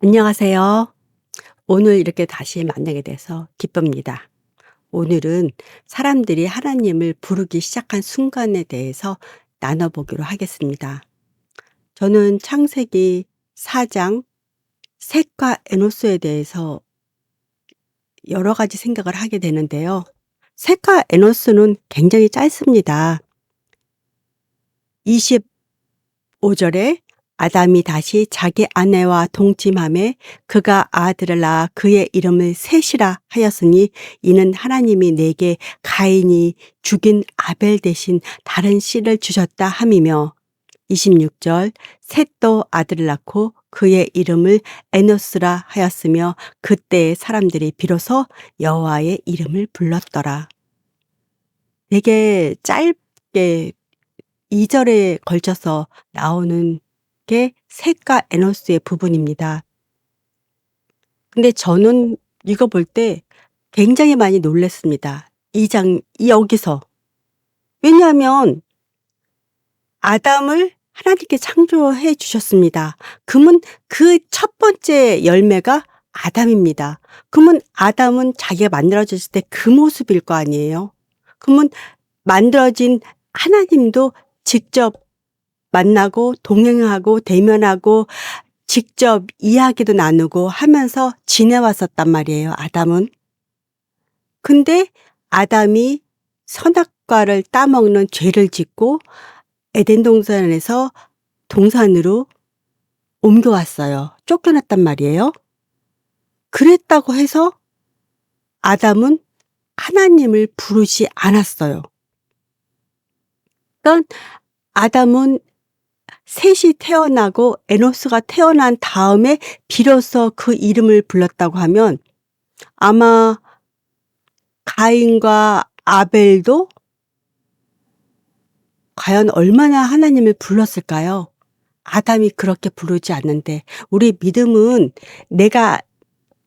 안녕하세요. 오늘 이렇게 다시 만나게 돼서 기쁩니다. 오늘은 사람들이 하나님을 부르기 시작한 순간에 대해서 나눠보기로 하겠습니다. 저는 창세기 4장 셋과 에노스에 대해서 여러 가지 생각을 하게 되는데요. 셋과 에노스는 굉장히 짧습니다. 25절에 아담이 다시 자기 아내와 동침하매 그가 아들을 낳아 그의 이름을 셋이라 하였으니 이는 하나님이 내게 가인이 죽인 아벨 대신 다른 씨를 주셨다 함이며 26절 셋도 아들을 낳고 그의 이름을 에노스라 하였으며 그때의 사람들이 비로소 여호와의 이름을 불렀더라. 되게 짧게 2절에 걸쳐서 나오는 게 셋과 에노스의 부분입니다. 근데 저는 이거 볼 때 굉장히 많이 놀랐습니다. 여기서. 왜냐하면 아담을 하나님께 창조해 주셨습니다. 그러면 그 첫 번째 열매가 아담입니다. 그러면 아담은 자기가 만들어졌을 때 그 모습일 거 아니에요. 그러면 만들어진 하나님도 직접 만나고 동행하고 대면하고 직접 이야기도 나누고 하면서 지내왔었단 말이에요, 아담은. 근데 아담이 선악과를 따먹는 죄를 짓고 에덴 동산에서 동산으로 옮겨왔어요. 쫓겨났단 말이에요. 그랬다고 해서 아담은 하나님을 부르지 않았어요. 그러니까 아담은 셋이 태어나고 에노스가 태어난 다음에 비로소 그 이름을 불렀다고 하면 아마 가인과 아벨도 과연 얼마나 하나님을 불렀을까요? 아담이 그렇게 부르지 않는데 우리 믿음은 내가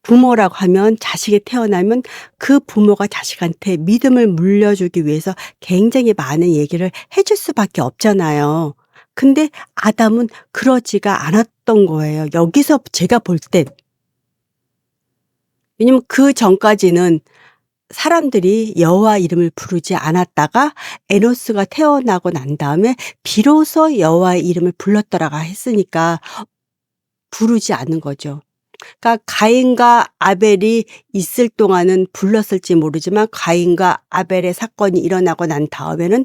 부모라고 하면 자식이 태어나면 그 부모가 자식한테 믿음을 물려주기 위해서 굉장히 많은 얘기를 해줄 수밖에 없잖아요. 근데 아담은 그러지가 않았던 거예요. 여기서 제가 볼 땐. 왜냐면 그 전까지는 사람들이 여호와 이름을 부르지 않았다가 에노스가 태어나고 난 다음에 비로소 여호와의 이름을 불렀더라가 했으니까 부르지 않는 거죠. 그러니까 가인과 아벨이 있을 동안은 불렀을지 모르지만 가인과 아벨의 사건이 일어나고 난 다음에는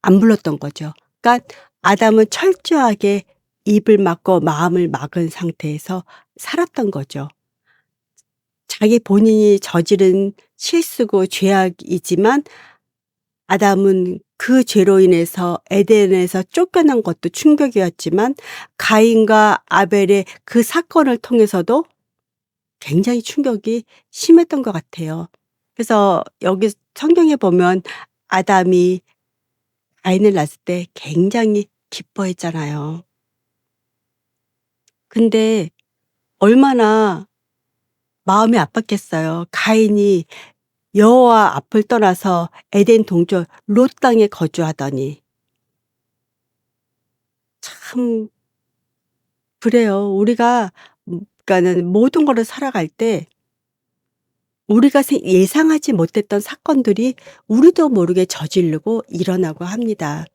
안 불렀던 거죠. 그러니까 아담은 철저하게 입을 막고 마음을 막은 상태에서 살았던 거죠. 자기 본인이 저지른 실수고 죄악이지만 아담은 그 죄로 인해서 에덴에서 쫓겨난 것도 충격이었지만 가인과 아벨의 그 사건을 통해서도 굉장히 충격이 심했던 것 같아요. 그래서 여기 성경에 보면 아담이 가인을 낳았을 때 굉장히 기뻐했잖아요. 근데 얼마나 마음이 아팠겠어요. 가인이 여호와 앞을 떠나서 에덴 동쪽 롯 땅에 거주하더니. 참 그래요. 우리가 그러니까는 모든 거를 살아갈 때 우리가 예상하지 못했던 사건들이 우리도 모르게 저지르고 일어나고 합니다.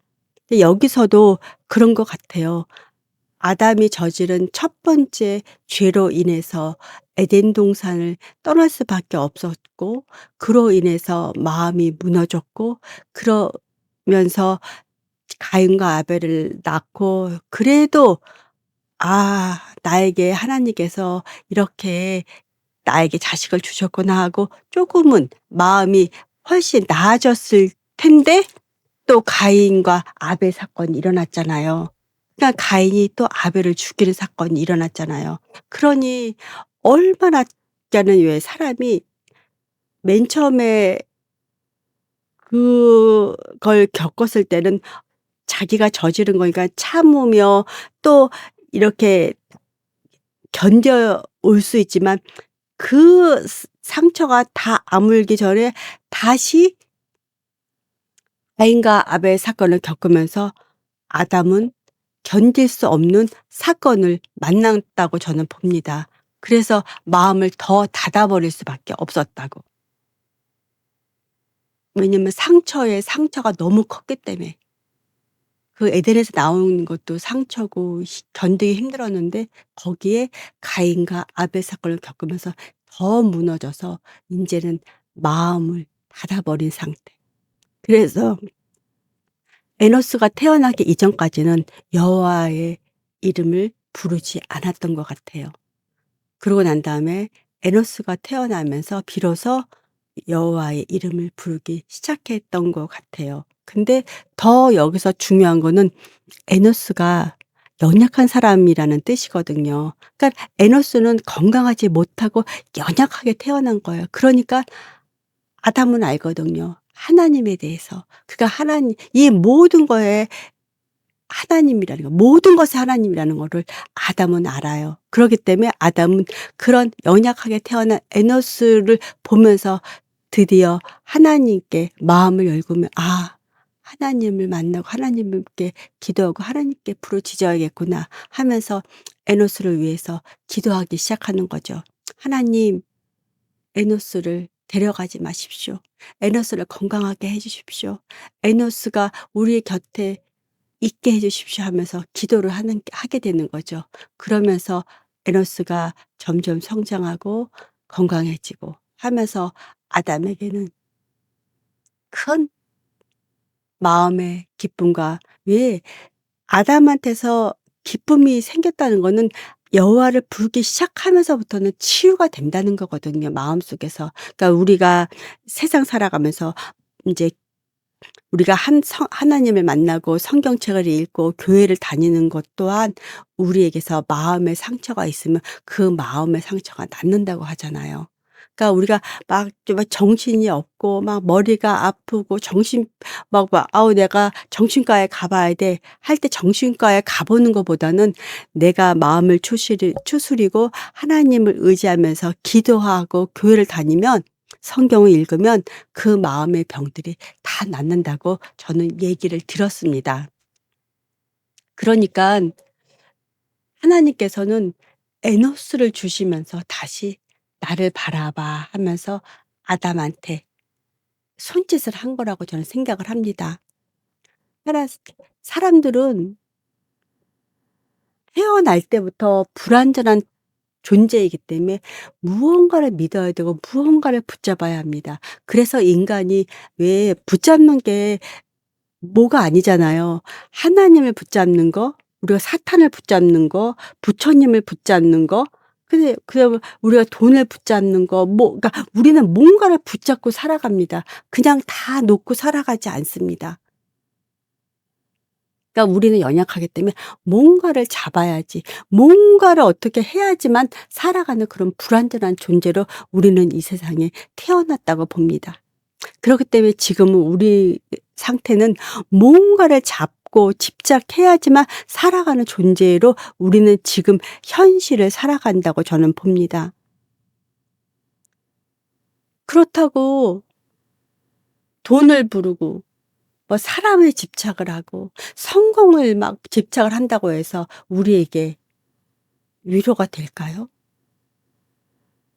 근데 여기서도 그런 것 같아요. 아담이 저지른 첫 번째 죄로 인해서 에덴 동산을 떠날 수밖에 없었고 그로 인해서 마음이 무너졌고 그러면서 가인과 아벨을 낳고 그래도 '아 나에게 하나님께서 이렇게 나에게 자식을 주셨구나.' 하고 조금은 마음이 훨씬 나아졌을 텐데 또 가인과 아벨 사건이 일어났잖아요. 그러니까 가인이 또 아벨을 죽이는 사건이 일어났잖아요. 그러니 얼마나 그러니까는 왜 사람이 맨 처음에 그걸 겪었을 때는 자기가 저지른 거니까 참으며 또 이렇게 견뎌올 수 있지만 그 상처가 다 아물기 전에 다시 가인과 아벨 사건을 겪으면서 아담은 견딜 수 없는 사건을 만났다고 저는 봅니다. 그래서 마음을 더 닫아버릴 수밖에 없었다고. 왜냐면 상처에 상처가 너무 컸기 때문에. 그 에덴에서 나온 것도 상처고 견디기 힘들었는데 거기에 가인과 아벨 사건을 겪으면서 더 무너져서 인제는 마음을 닫아버린 상태. 그래서 에노스가 태어나기 이전까지는 여호와의 이름을 부르지 않았던 것 같아요. 그러고 난 다음에 에노스가 태어나면서 비로소 여호와의 이름을 부르기 시작했던 것 같아요. 근데 더 여기서 중요한 거는 에노스가 연약한 사람이라는 뜻이거든요. 그러니까 에노스는 건강하지 못하고 연약하게 태어난 거예요. 그러니까 아담은 알거든요. 하나님에 대해서. 그가 하나님 이 모든 거에 하나님이라는 거 모든 것이 하나님이라는 거를 아담은 알아요. 그렇기 때문에 아담은 그런 연약하게 태어난 에노스를 보면서 드디어 하나님께 마음을 열고 하나님을 만나고 하나님께 기도하고 하나님께 부르짖어야겠구나 하면서 에노스를 위해서 기도하기 시작하는 거죠. 하나님, 에노스를 데려가지 마십시오. 에노스를 건강하게 해 주십시오. 에노스가 우리 곁에 있게 해 주십시오 하면서 기도를 하게 되는 거죠. 그러면서 에노스가 점점 성장하고 건강해지고 하면서 아담에게는 큰 마음의 기쁨과 왜 아담한테서 기쁨이 생겼다는 거는 여호와를 부르기 시작하면서부터는 치유가 된다는 거거든요, 마음속에서. 그러니까 우리가 세상 살아가면서 인제 우리가 하나님을 만나고 성경책을 읽고 교회를 다니는 것 또한 우리에게서 마음의 상처가 있으면 그 마음의 상처가 낫는다고 하잖아요. 그러니까 우리가 막 정신이 없고 막 머리가 아프고 정신 막 '아우 내가 정신과에 가 봐야 돼.' 할 때 정신과에 가 보는 것보다는 내가 마음을 추스리고 하나님을 의지하면서 기도하고 교회를 다니면 성경을 읽으면 그 마음의 병들이 다 낫는다고 저는 얘기를 들었습니다. 그러니깐 하나님께서는 에노스를 주시면서 다시 "나를 바라봐." 하면서 아담한테 손짓을 한 거라고 저는 생각을 합니다. 사라 사람들은 태어날 때부터 불완전한 존재이기 때문에 무언가를 믿어야 되고 무언가를 붙잡아야 합니다. 그래서 인간이 왜 붙잡는 게 뭐가 아니잖아요. 하나님을 붙잡는 거, 우리가 사탄을 붙잡는 거, 부처님을 붙잡는 거, 근데 그다음에 우리가 돈을 붙잡는 거 그러니까 우리는 뭔가를 붙잡고 살아갑니다. 그냥 다 놓고 살아가지 않습니다. 그러니까 우리는 연약하기 때문에 뭔가를 잡아야지 뭔가를 어떻게 해야지만 살아가는 그런 불완전한 존재로 우리는 이 세상에 태어났다고 봅니다. 그렇기 때문에 지금은 우리 상태는 뭔가를 잡고 집착해야지만 살아가는 존재로 우리는 지금 현실을 살아간다고 저는 봅니다. 그렇다고 돈을 부르고 뭐 사람에 집착을 하고 성공을 막 집착을 한다고 해서 우리에게 위로가 될까요?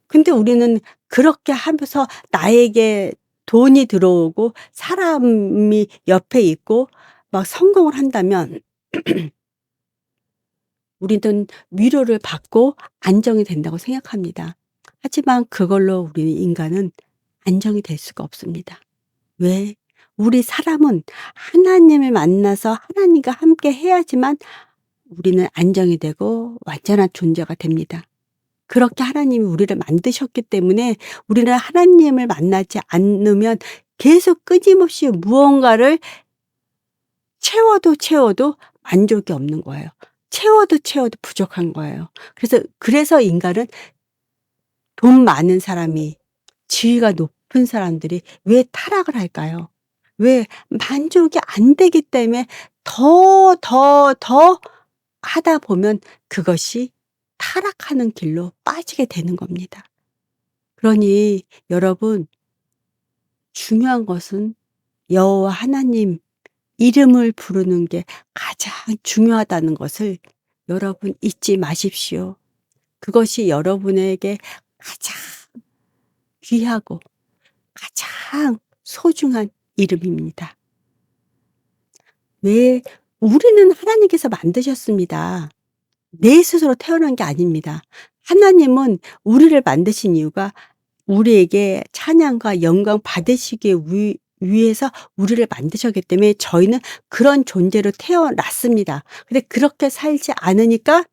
근데 우리는 그렇게 하면서 나에게 돈이 들어오고 사람이 옆에 있고 막 성공을 한다면 우리는 위로를 받고 안정이 된다고 생각합니다. 하지만 그걸로 우리는 인간은 안정이 될 수가 없습니다. 왜? 우리 사람은 하나님을 만나서 하나님과 함께 해야지만 우리는 안정이 되고 완전한 존재가 됩니다. 그렇게 하나님이 우리를 만드셨기 때문에 우리는 하나님을 만나지 않으면 계속 끊임없이 무언가를 채워도 만족이 없는 거예요. 채워도 부족한 거예요. 그래서 인간은 돈 많은 사람이 지위가 높은 사람들이 왜 타락을 할까요? 왜 만족이 안 되기 때문에 더 하다 보면 그것이 타락하는 길로 빠지게 되는 겁니다. 그러니 여러분 중요한 것은 여호와 하나님 이름을 부르는 게 가장 중요하다는 것을 여러분 잊지 마십시오. 그것이 여러분에게 가장 귀하고 가장 소중한 이름입니다. 왜? 우리는 하나님께서 만드셨습니다. 내 스스로 태어난 게 아닙니다. 하나님은 우리를 만드신 이유가 우리에게 찬양과 영광 받으시기 위해서 우리를 만드셨기 때문에 저희는 그런 존재로 태어났습니다. 근데 그렇게 살지 않으니까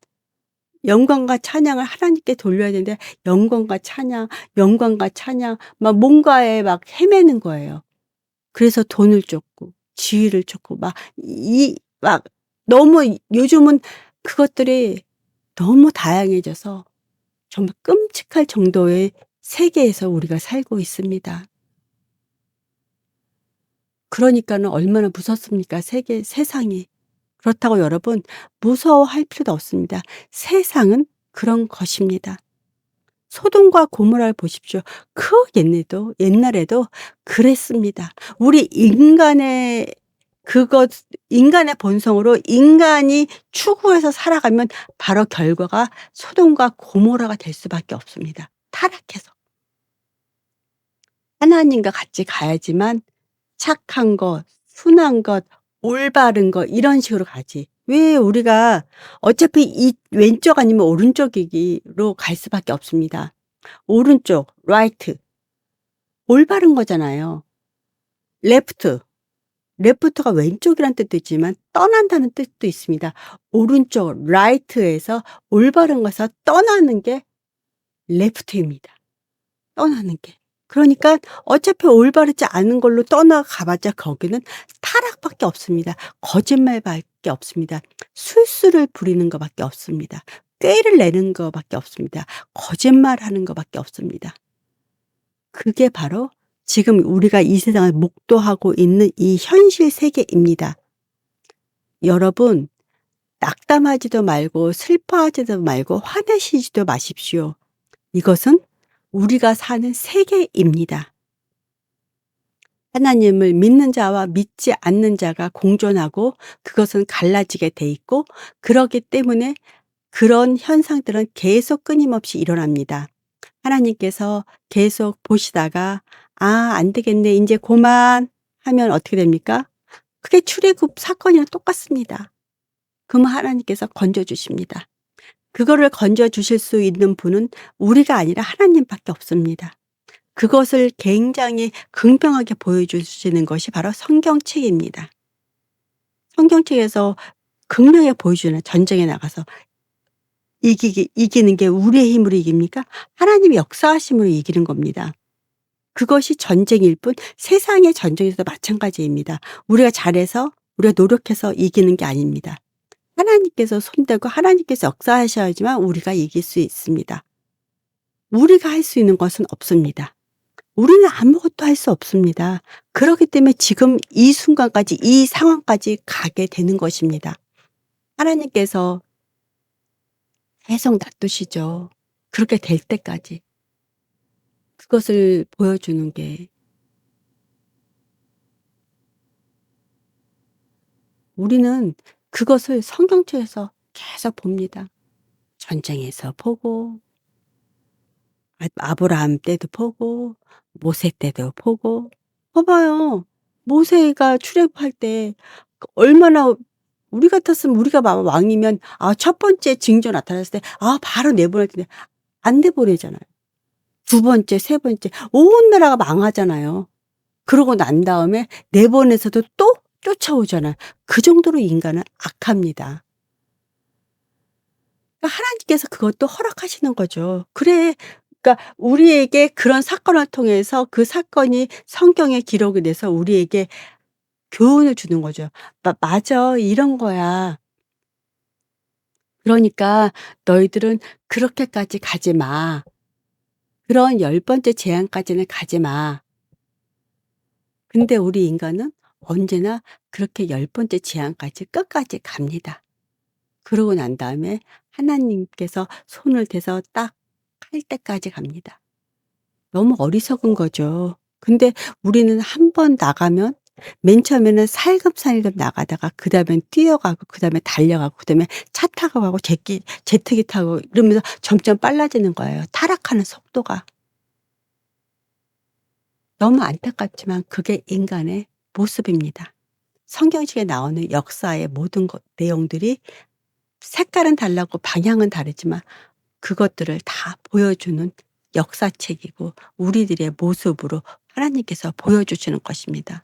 영광과 찬양을 하나님께 돌려야 되는데 영광과 찬양, 영광과 찬양 막 뭔가에 막 헤매는 거예요. 그래서 돈을 쫓고 지위를 쫓고 막 너무 요즘은 그것들이 너무 다양해져서 정말 끔찍할 정도의 세계에서 우리가 살고 있습니다. 그러니까는 얼마나 무섭습니까? 세상이. 그렇다고 여러분 무서워할 필요도 없습니다. 세상은 그런 것입니다. 소돔과 고모라를 보십시오. 그 옛날에도 그랬습니다. 우리 인간의 본성으로 인간이 추구해서 살아가면 바로 결과가 소돔과 고모라가 될 수밖에 없습니다. 타락해서. 하나님과 같이 가야지만 착한 것, 순한 것, 올바른 것 이런 식으로 가지. 왜 우리가 어차피 이 왼쪽 아니면 오른쪽이기로 갈 수밖에 없습니다. 오른쪽, 라이트 올바른 거잖아요. 레프트, 레프트가 왼쪽이란 뜻도 있지만 떠난다는 뜻도 있습니다. 오른쪽, 라이트에서 올바른 것에서 떠나는 게 레프트입니다. 떠나는 게. 그러니까 어차피 올바르지 않은 걸로 떠나가 봤자 거기는 타락밖에 없습니다. 거짓말밖에 없습니다. 술수를 부리는 것밖에 없습니다. 꾀를 내는 것밖에 없습니다. 거짓말하는 것밖에 없습니다. 그게 바로 지금 우리가 이 세상을 목도하고 있는 이 현실 세계입니다. 여러분 낙담하지도 말고 슬퍼하지도 말고 화내시지도 마십시오. 이것은 우리가 사는 세계입니다. 하나님을 믿는 자와 믿지 않는 자가 공존하고 그것은 갈라지게 돼 있고 그렇기 때문에 그런 현상들은 계속 끊임없이 일어납니다. 하나님께서 계속 보시다가 '아 안 되겠네. 인제 고만.' 하면 어떻게 됩니까? 그게 출애굽 사건이랑 똑같습니다. 그러면 하나님께서 건져 주십니다. 그거를 건져 주실 수 있는 분은 우리가 아니라 하나님밖에 없습니다. 그것을 굉장히 극명하게 보여주시는 것이 바로 성경책입니다. 성경책에서 극명하게 보여주는 전쟁에 나가서 이기는 게 우리의 힘으로 이깁니까? 하나님의 역사하심으로 이기는 겁니다. 그것이 전쟁일 뿐 세상의 전쟁에서도 마찬가지입니다. 우리가 잘해서 우리가 노력해서 이기는 게 아닙니다. 하나님께서 손대고 하나님께서 역사하셔야지만 우리가 이길 수 있습니다. 우리가 할 수 있는 것은 없습니다. 우리는 아무것도 할 수 없습니다. 그렇기 때문에 지금 이 순간까지 이 상황까지 가게 되는 것입니다. 하나님께서 계속 놔두시죠. 그렇게 될 때까지. 그것을 보여주는 게 우리는 그것을 성경책에서 계속 봅니다. 전쟁에서 보고 아브라함 때도 보고 모세 때도 보고 봐봐요. 모세가 출애굽할 때 얼마나 우리 같았으면 우리가 왕이면 첫 번째 징조 나타났을 때 바로 내보낼 텐데 안 내보내잖아요. 두 번째, 세 번째 온 나라가 망하잖아요. 그러고 난 다음에 내보내서도 또 쫓아오잖아요. 그 정도로 인간은 악합니다. 그러니까 하나님께서 그것도 허락하시는 거죠. 그래. 그러니까 우리에게 그런 사건을 통해서 그 사건이 성경에 기록이 돼서 우리에게 교훈을 주는 거죠. 맞아. 이런 거야. 그러니까 너희들은 그렇게까지 가지 마. 그런 10번째 재앙까지는 가지 마. 근데 우리 인간은 언제나 그렇게 10번째 재앙까지 끝까지 갑니다. 그러고 난 다음에 하나님께서 손을 대서 딱 할 때까지 갑니다. 너무 어리석은 거죠. 근데 우리는 한 번 나가면 맨 처음에는 살금살금 나가다가 그다음엔 뛰어가고 그다음에 달려가고 그다음에 차 타고 가고 제트기 타고 이러면서 점점 빨라지는 거예요, 타락하는 속도가. 너무 안타깝지만 그게 인간의 모습입니다. 성경책에 나오는 역사의 모든 내용들이 색깔은 달라고 방향은 다르지만 그것들을 다 보여주는 역사책이고 우리들의 모습으로 하나님께서 보여주시는 것입니다.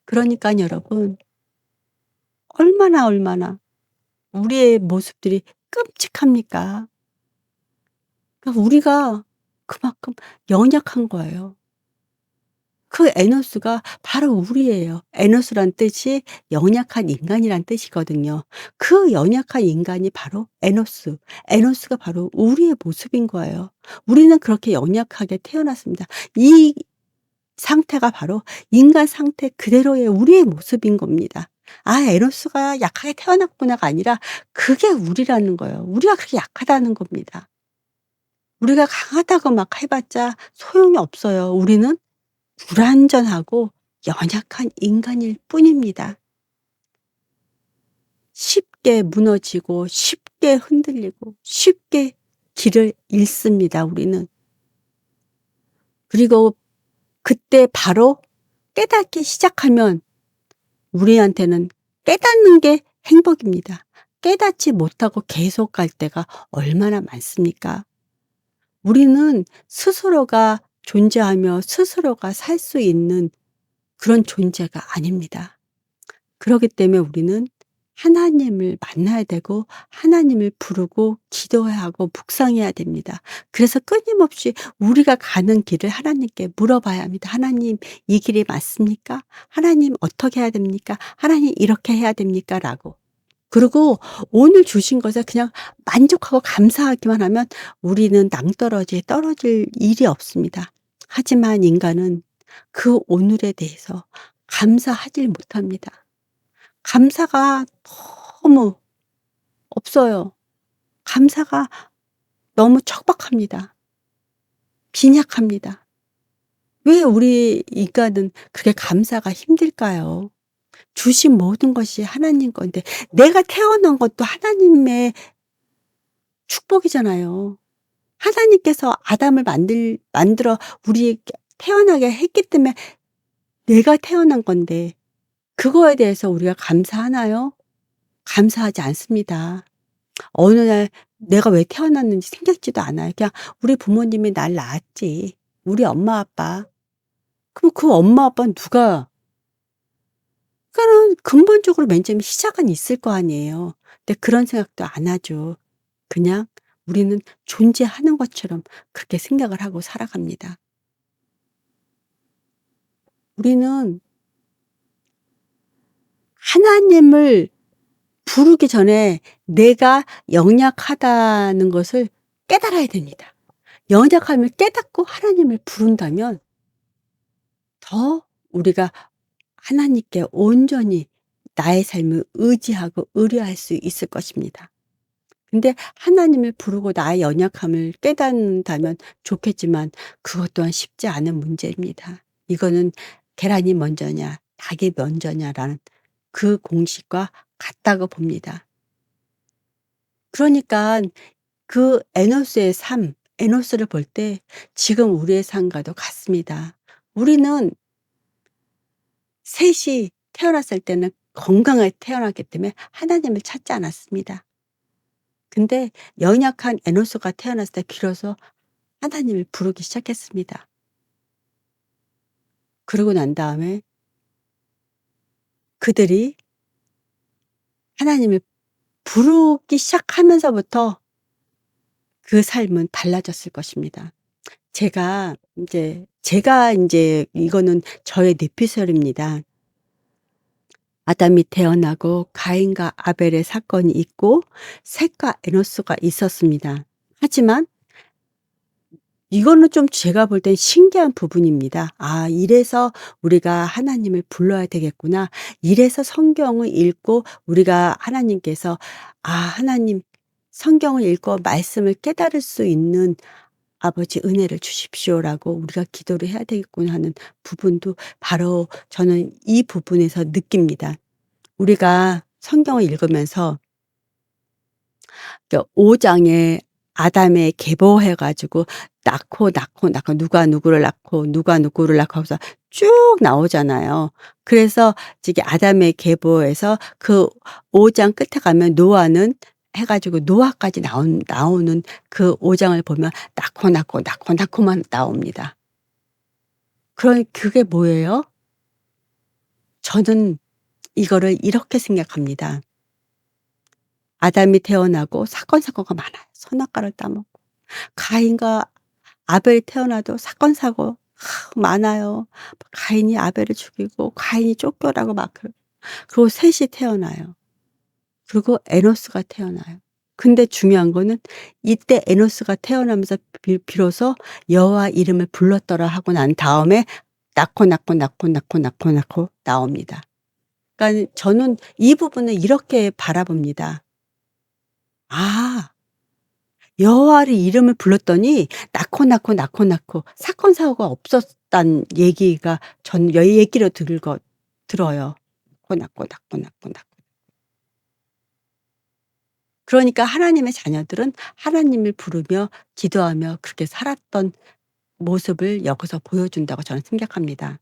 그러니까 여러분, 얼마나 우리의 모습들이 끔찍합니까? 그러니까 우리가 그만큼 연약한 거예요. 그 에노스가 바로 우리예요. 에노스란 뜻이 연약한 인간이란 뜻이거든요. 그 연약한 인간이 바로 에노스. 에노스가 바로 우리의 모습인 거예요. 우리는 그렇게 연약하게 태어났습니다. 이 상태가 바로 인간 상태 그대로의 우리의 모습인 겁니다. '아 에노스가 약하게 태어났구나.'가 아니라 그게 우리라는 거예요. 우리가 그렇게 약하다는 겁니다. 우리가 강하다고 막 해 봤자 소용이 없어요. 우리는 불완전하고 연약한 인간일 뿐입니다. 쉽게 무너지고 쉽게 흔들리고 쉽게 길을 잃습니다 우리는. 그리고 그때 바로 깨닫기 시작하면 우리한테는 깨닫는 게 행복입니다. 깨닫지 못하고 계속 갈 때가 얼마나 많습니까? 우리는 스스로가 존재하며 스스로가 살 수 있는 그런 존재가 아닙니다. 그러기 때문에 우리는 하나님을 만나야 되고 하나님을 부르고 기도해야 하고 묵상해야 됩니다. 그래서 끊임없이 우리가 가는 길을 하나님께 물어봐야 합니다. "하나님 이 길이 맞습니까? 하나님 어떻게 해야 됩니까? 하나님 이렇게 해야 됩니까?" 라고. 그리고 오늘 주신 것에 그냥 만족하고 감사하기만 하면 우리는 낭떠러지에 떨어질 일이 없습니다. 하지만 인간은 그 오늘에 대해서 감사하질 못합니다. 감사가 너무 없어요. 감사가 너무 척박합니다. 빈약합니다. 왜 우리 인간은 그렇게 감사가 힘들까요? 주신 모든 것이 하나님 건데 내가 태어난 것도 하나님의 축복이잖아요. 하나님께서 아담을 만들어 우리 태어나게 했기 때문에 내가 태어난 건데 그거에 대해서 우리가 감사하나요? 감사하지 않습니다. 어느 날 내가 왜 태어났는지 생각지도 않아요. 그냥 우리 부모님이 날 낳았지. 우리 엄마 아빠. 그럼 그 엄마 아빠는 누가 그러니까는 근본적으로 맨 처음에 시작은 있을 거 아니에요. 근데 그런 생각도 안 하죠. 그냥 우리는 존재하는 것처럼 그렇게 생각을 하고 살아갑니다. 우리는 하나님을 부르기 전에 내가 연약하다는 것을 깨달아야 됩니다. 연약함을 깨닫고 하나님을 부른다면 더 우리가 하나님께 온전히 나의 삶을 의지하고 의뢰할 수 있을 것입니다. 근데 하나님을 부르고 나의 연약함을 깨닫는다면 좋겠지만 그것 또한 쉽지 않은 문제입니다. 이거는 계란이 먼저냐 닭이 먼저냐라는 그 공식과 같다고 봅니다. 그러니까 그 에노스의 삶, 에노스를 볼 때 지금 우리의 삶과도 같습니다. 우리는 셋이 태어났을 때는 건강하게 태어났기 때문에 하나님을 찾지 않았습니다. 근데 연약한 에노스가 태어났을 때 비로소 하나님을 부르기 시작했습니다. 그러고 난 다음에 그들이 하나님을 부르기 시작하면서부터 그 삶은 달라졌을 것입니다. 제가 인제 이거는 저의 뇌피셜입니다. 아담이 태어나고 가인과 아벨의 사건이 있고 셋과 에노스가 있었습니다. 하지만 이거는 좀 제가 볼 땐 신기한 부분입니다. '아 이래서 우리가 하나님을 불러야 되겠구나.' 이래서 성경을 읽고 우리가 하나님께서 하나님 성경을 읽고 말씀을 깨달을 수 있는 아버지 은혜를 주십시오라고 우리가 기도를 해야 되겠구나 하는 부분도 바로 저는 이 부분에서 느낍니다. 우리가 성경을 읽으면서 5 장에 아담의 계보해 가지고 낳고 누가 누구를 낳고 누가 누구를 낳고 하면서 쭉 나오잖아요. 그래서 이게 아담의 계보에서 그 5장 끝에 가면 노아는 해 가지고 노아까지 나오는 그 5 장을 보면 낳고만 나옵니다. 그게 뭐예요? 저는 이거를 이렇게 생각합니다. 아담이 태어나고 사건 사고가 많아요. 선악과를 따먹고. 가인과 아벨이 태어나도 사건 사고 많아요. 가인이 아벨을 죽이고 가인이 쫓겨나고 막 그리고 셋이 태어나요. 그리고 에노스가 태어나요. 근데 중요한 거는 이때 에노스가 태어나면서 비로소 여호와 이름을 불렀더라 하고 난 다음에 낳고 나옵니다. 그러니까 저는 이 부분을 이렇게 바라봅니다. 아, 여호와를 이름을 불렀더니 낳고 사건 사고가 없었다는 얘기가 전 얘기로 들어요. 낳고. 그러니까 하나님의 자녀들은 하나님을 부르며 기도하며 그렇게 살았던 모습을 여기서 보여준다고 저는 생각합니다.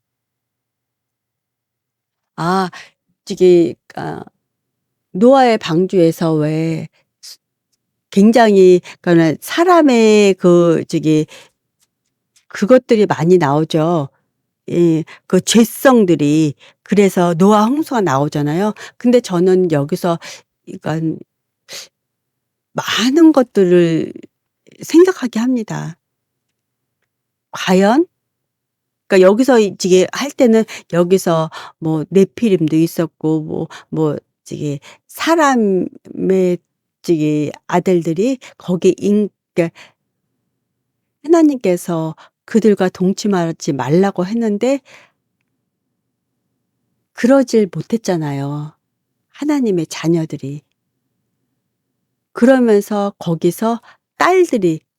아, 저기 노아의 방주에서 왜 굉장히 그러니까는 사람의 그것들이 많이 나오죠. 예. 그 죄성들이. 그래서 노아 홍수가 나오잖아요. 근데 저는 여기서 그러니깐 많은 것들을 생각하게 합니다. 과연 그러니까 여기서 이게 할 때는 여기서 뭐 네피림도 있었고 저기 사람의 아들들이 거기 그러니까 하나님께서 그들과 동침하지 말라고 했는데 그러질 못했잖아요, 하나님의 자녀들이. 그러면서 거기서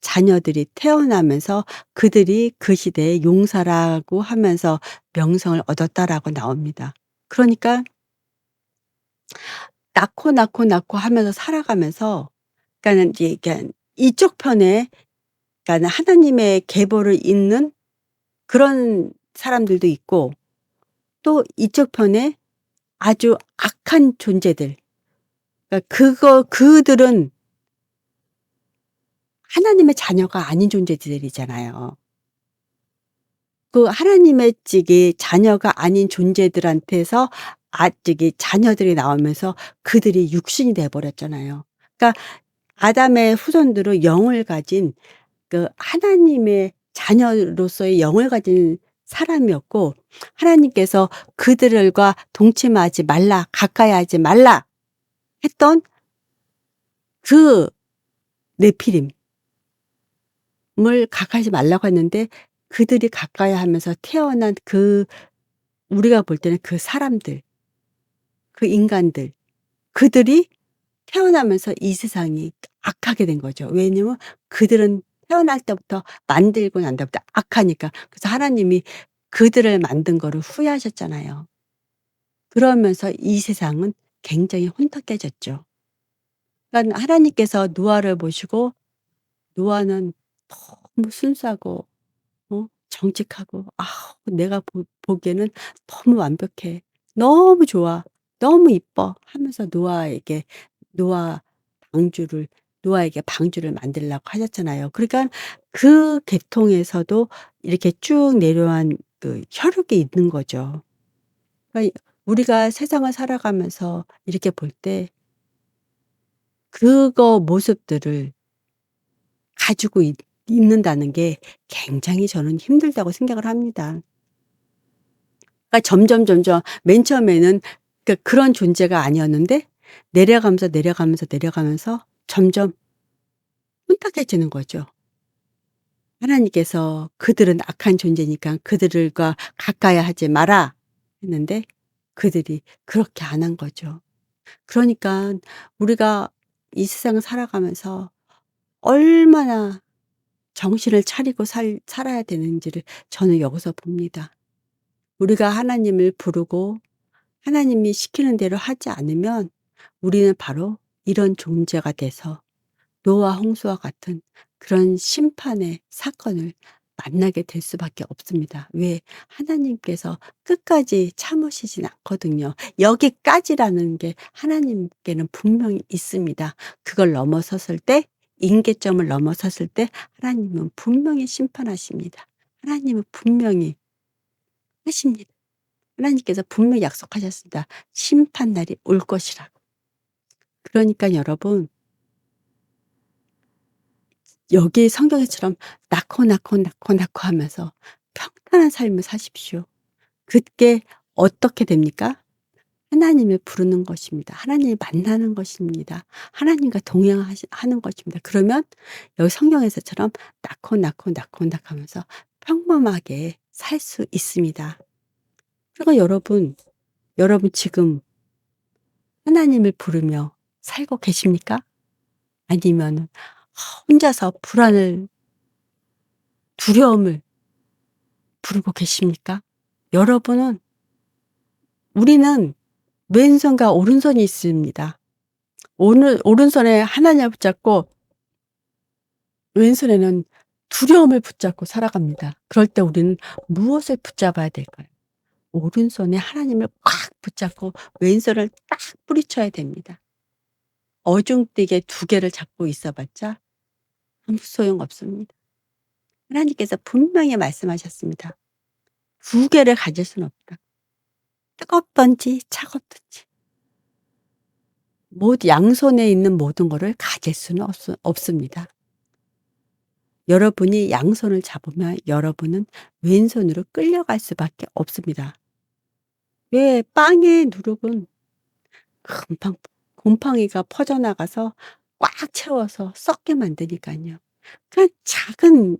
자녀들이 태어나면서 그들이 그 시대의 용사라고 하면서 명성을 얻었다라고 나옵니다. 그러니까 낳고 하면서 살아가면서 그러니까는 이제 그러니까 이쪽 편에 그러니까는 하나님의 계보를 잇는 그런 사람들도 있고 또 이쪽 편에 아주 악한 존재들 그러니까 그들은 하나님의 자녀가 아닌 존재들이잖아요. 그 하나님의 자녀가 아닌 존재들한테서 자녀들이 나오면서 그들이 육신이 돼 버렸잖아요. 그러니까 아담의 후손들은 영을 가진 하나님의 자녀로서의 영을 가진 사람이었고 하나님께서 그들과 동침하지 말라, 가까이 하지 말라 했던 그 네피림을 가까이 하지 말라고 했는데 그들이 가까이 하면서 태어난 우리가 볼 때는 그 사람들, 그 인간들, 그들이 태어나면서 이 세상이 악하게 된 거죠. 왜냐면 그들은 태어날 때부터 만들고 난 다음부터 악하니까. 그래서 하나님이 그들을 만든 거를 후회하셨잖아요. 그러면서 이 세상은 굉장히 혼탁해졌죠. 그러니까 하나님께서 노아를 보시고 노아는 너무 순수하고 정직하고 내가 보기에는 너무 완벽해. 너무 좋아. 너무 이뻐." 하면서 노아 방주를 노아에게 방주를 만들라고 하셨잖아요. 그러니까 그 계통에서도 이렇게 쭉 내려온 혈육이 있는 거죠. 그러니까 우리가 세상을 살아가면서 이렇게 볼 때 그거 모습들을 가지고 있는다는 게 굉장히 저는 힘들다고 생각을 합니다. 그러니까 점점 맨 처음에는 그런 존재가 아니었는데 내려가면서 점점 혼탁해지는 거죠. 하나님께서 "그들은 악한 존재니까 그들과 가까이 하지 마라." 했는데 그들이 그렇게 안 한 거죠. 그러니까 우리가 이 세상을 살아가면서 얼마나 정신을 차리고 살아야 되는지를 저는 여기서 봅니다. 우리가 하나님을 부르고 하나님이 시키는 대로 하지 않으면 우리는 바로 이런 존재가 돼서 노아 홍수와 같은 그런 심판의 사건을 만나게 될 수밖에 없습니다. 왜? 하나님께서 끝까지 참으시진 않거든요. 여기까지라는 게 하나님께는 분명히 있습니다. 그걸 넘어섰을 때, 임계점을 넘어섰을 때 하나님은 분명히 심판하십니다. 하나님은 분명히 하십니다. 하나님께서 분명히 약속하셨습니다. 심판날이 올 것이라고. 그러니까 여러분, 여기 성경에처럼 낳고 하면서 평탄한 삶을 사십시오. 그게 어떻게 됩니까? 하나님을 부르는 것입니다. 하나님을 만나는 것입니다. 하나님과 동행하는 것입니다. 그러면 여기 성경에서처럼 낳고 하면서 평범하게 살 수 있습니다. 그리고 여러분 지금 하나님을 부르며 살고 계십니까? 아니면은 혼자서 두려움을 부르고 계십니까? 여러분은 우리는 왼손과 오른손이 있습니다. 오른손에 하나님을 붙잡고 왼손에는 두려움을 붙잡고 살아갑니다. 그럴 때 우리는 무엇을 붙잡아야 될까요? 오른손에 하나님을 꽉 붙잡고 왼손을 딱 뿌리쳐야 됩니다. 어중뜨게 두 개를 잡고 있어봤자 아무 소용없습니다. 하나님께서 분명히 말씀하셨습니다. 두 개를 가질 수는 없다. 뜨겁든지 차갑든지. 양손에 있는 모든 거를 가질 수는 없습니다. 여러분이 양손을 잡으면 여러분은 왼손으로 끌려갈 수밖에 없습니다. 왜? 빵의 누룩은 금방 곰팡이가 퍼져나가서 꽉 채워서 썩게 만드니까요. 그냥 작은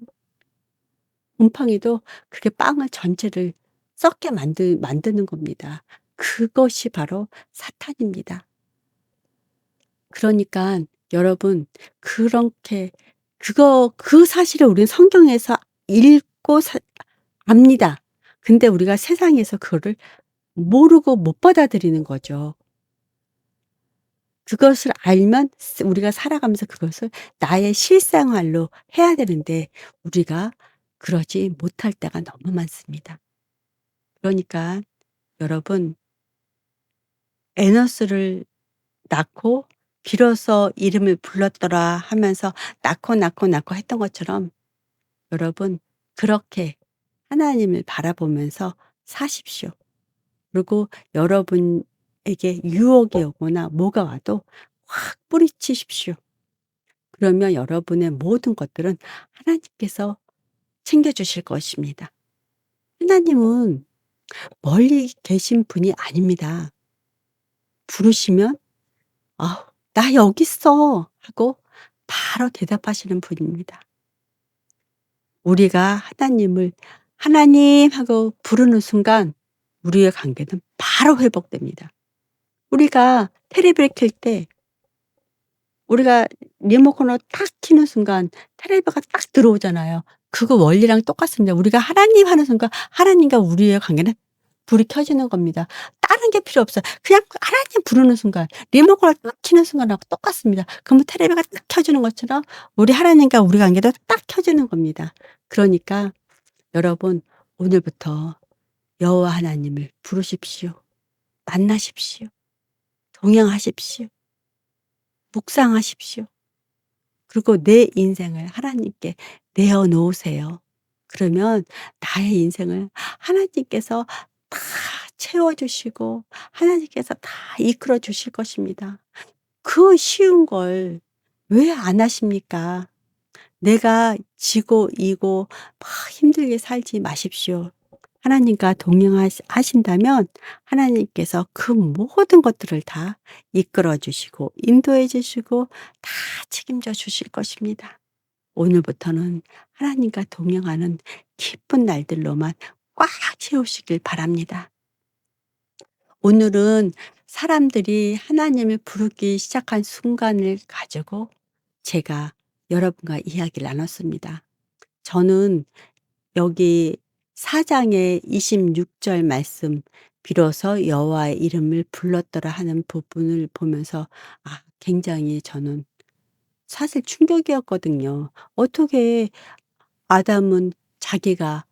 곰팡이도 그게 빵을 전체를 썩게 만드는 겁니다. 그것이 바로 사탄입니다. 그러니까 여러분 그렇게 그 사실을 우리는 성경에서 읽고 압니다. 근데 우리가 세상에서 그거를 모르고 못 받아들이는 거죠. 그것을 알면 우리가 살아가면서 그것을 나의 실생활로 해야 되는데 우리가 그러지 못할 때가 너무 많습니다. 그러니까 여러분 에노스를 낳고 비로소 이름을 불렀더라 하면서 낳고 했던 것처럼 여러분 그렇게 하나님을 바라보면서 사십시오. 그리고 여러분에게 유혹이 오거나 뭐가 와도 확 뿌리치십시오. 그러면 여러분의 모든 것들은 하나님께서 챙겨주실 것입니다. 하나님은 멀리 계신 분이 아닙니다. 부르시면 "아우 나 여기 있어." 하고 바로 대답하시는 분입니다. 우리가 하나님을 "하나님." 하고 부르는 순간 우리의 관계는 바로 회복됩니다. 우리가 테레비를 켤 때 우리가 리모컨을 딱 켜는 순간 테레비가 딱 들어오잖아요. 그거 원리랑 똑같습니다. 우리가 "하나님." 하는 순간 하나님과 우리의 관계는 불이 켜지는 겁니다. 다른 게 필요 없어요. 그냥 하나님 부르는 순간 리모컨을 딱 켜는 순간하고 똑같습니다. 그러면 테레비가 딱 켜지는 것처럼 우리 하나님과 우리 관계도 딱 켜지는 겁니다. 그러니까 여러분 오늘부터 여호와 하나님을 부르십시오. 만나십시오. 동행하십시오. 묵상하십시오. 그리고 내 인생을 하나님께 내어 놓으세요. 그러면 나의 인생을 하나님께서 다 채워 주시고 하나님께서 다 이끌어 주실 것입니다. 그 쉬운 걸 왜 안 하십니까? 내가 지고 이고 막 힘들게 살지 마십시오. 하나님과 하신다면 하나님께서 그 모든 것들을 다 이끌어 주시고 인도해 주시고 다 책임져 주실 것입니다. 오늘부터는 하나님과 동행하는 기쁜 날들로만 꽉 채우시길 바랍니다. 오늘은 사람들이 하나님을 부르기 시작한 순간을 가지고 제가 여러분과 이야기를 나눴습니다. 저는 여기 4 장의 26절 말씀 "비로소 여호와의 이름을 불렀더라." 하는 부분을 보면서 굉장히 저는 사실 충격이었거든요. 어떻게 아담은 자기가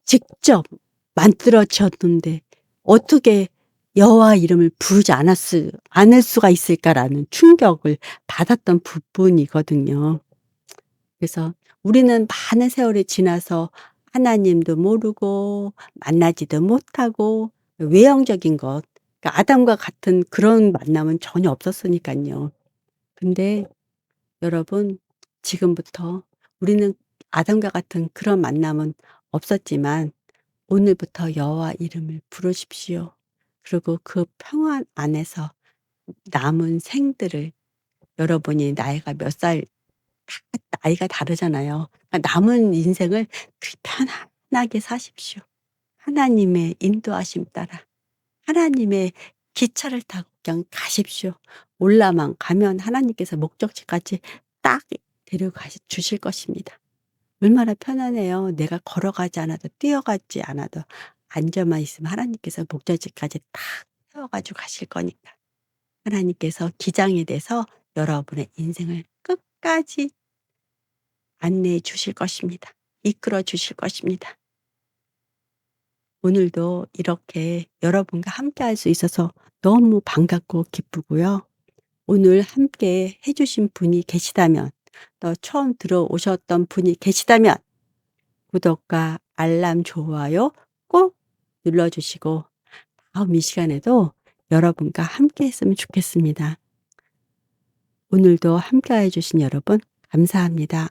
직접 만들어졌는데 어떻게 여호와 이름을 부르지 않을 수가 있을까라는 충격을 받았던 부분이거든요. 그래서 우리는 많은 세월이 지나서 하나님도 모르고 만나지도 못하고 외형적인 것, 그러니까 아담과 같은 그런 만남은 전혀 없었으니깐요. 근데 여러분, 지금부터 우리는 아담과 같은 그런 만남은 없었지만 오늘부터 여호와 이름을 부르십시오. 그리고 그 평안 안에서 남은 생들을, 여러분이 나이가 몇 살, 나이가 다르잖아요. 남은 인생을 그렇게 편안하게 사십시오. 하나님의 인도하심 따라 하나님의 기차를 타고 그냥 가십시오. 올라만 가면 하나님께서 목적지까지 딱 데려가 주실 것입니다. 얼마나 편안해요. 내가 걸어가지 않아도 뛰어가지 않아도 앉아만 있으면 하나님께서 목적지까지 딱 태워 가지고 가실 거니까. 하나님께서 기장이 돼서 여러분의 인생을 끝까지 안내해 주실 것입니다. 이끌어 주실 것입니다. 오늘도 이렇게 여러분과 함께할 수 있어서 너무 반갑고 기쁘고요. 오늘 함께 해 주신 분이 계시다면, 또 처음 들어오셨던 분이 계시다면 구독과 알람, 좋아요 꼭 눌러 주시고 다음 이 시간에도 여러분과 함께 했으면 좋겠습니다. 오늘도 함께해 주신 여러분 감사합니다.